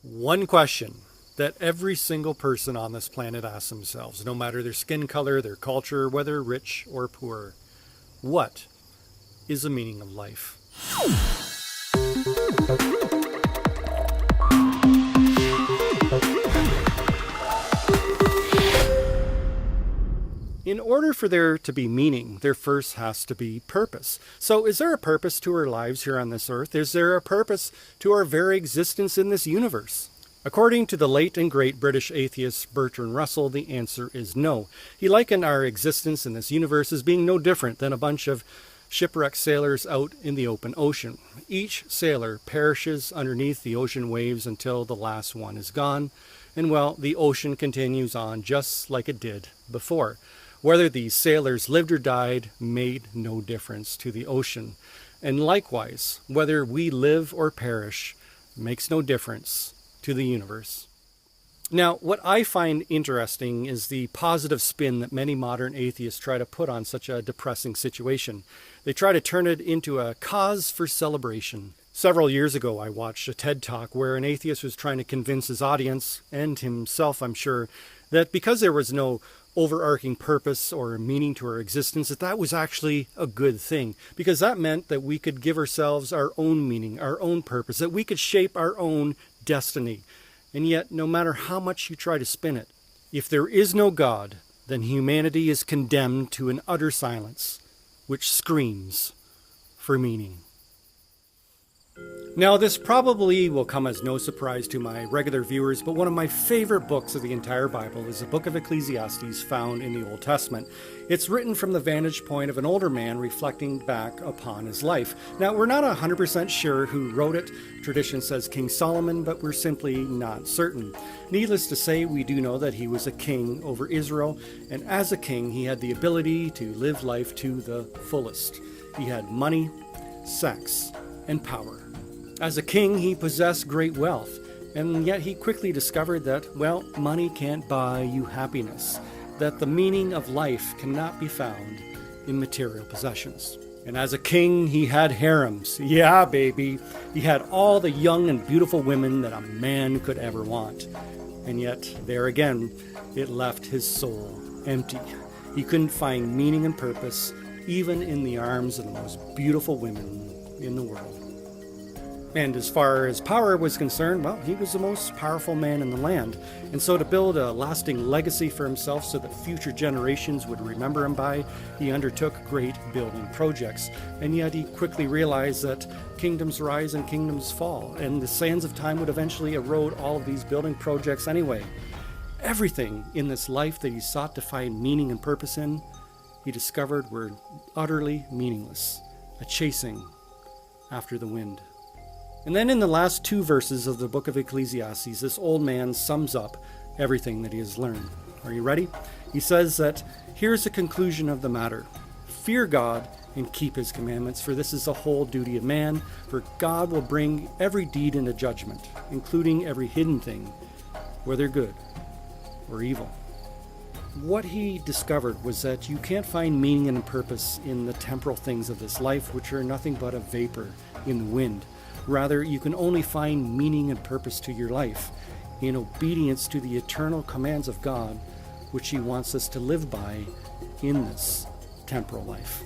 One question that every single person on this planet asks themselves, no matter their skin color, their culture, whether rich or poor: what is the meaning of life? In order for there to be meaning, there first has to be purpose. So is there a purpose to our lives here on this earth? Is there a purpose to our very existence in this universe? According to the late and great British atheist Bertrand Russell, the answer is no. He likened our existence in this universe as being no different than a bunch of shipwrecked sailors out in the open ocean. Each sailor perishes underneath the ocean waves until the last one is gone, and well, the ocean continues on just like it did before. Whether these sailors lived or died made no difference to the ocean. And likewise, whether we live or perish makes no difference to the universe. Now, what I find interesting is the positive spin that many modern atheists try to put on such a depressing situation. They try to turn it into a cause for celebration. Several years ago, I watched a TED Talk where an atheist was trying to convince his audience, and himself, I'm sure, that because there was no overarching purpose or meaning to our existence, that was actually a good thing, because that meant that we could give ourselves our own meaning, our own purpose, that we could shape our own destiny. And yet, no matter how much you try to spin it, if there is no God, then humanity is condemned to an utter silence, which screams for meaning. Now, this probably will come as no surprise to my regular viewers, but one of my favorite books of the entire Bible is the book of Ecclesiastes found in the Old Testament. It's written from the vantage point of an older man reflecting back upon his life. Now, we're not 100% sure who wrote it. Tradition says King Solomon, but we're simply not certain. Needless to say, we do know that he was a king over Israel, and as a king, he had the ability to live life to the fullest. He had money, sex, and power. As a king, he possessed great wealth, and yet he quickly discovered that, well, money can't buy you happiness, that the meaning of life cannot be found in material possessions. And as a king, he had harems. Yeah, baby. He had all the young and beautiful women that a man could ever want. And yet, there again, it left his soul empty. He couldn't find meaning and purpose, even in the arms of the most beautiful women in the world. And as far as power was concerned, well, he was the most powerful man in the land. And so to build a lasting legacy for himself so that future generations would remember him by, he undertook great building projects. And yet he quickly realized that kingdoms rise and kingdoms fall, and the sands of time would eventually erode all of these building projects anyway. Everything in this life that he sought to find meaning and purpose in, he discovered were utterly meaningless, a chasing after the wind. And then in the last two verses of the book of Ecclesiastes, this old man sums up everything that he has learned. Are you ready? He says that here's the conclusion of the matter. Fear God and keep his commandments, for this is the whole duty of man. For God will bring every deed into judgment, including every hidden thing, whether good or evil. What he discovered was that you can't find meaning and purpose in the temporal things of this life, which are nothing but a vapor in the wind. Rather, you can only find meaning and purpose to your life in obedience to the eternal commands of God, which he wants us to live by in this temporal life.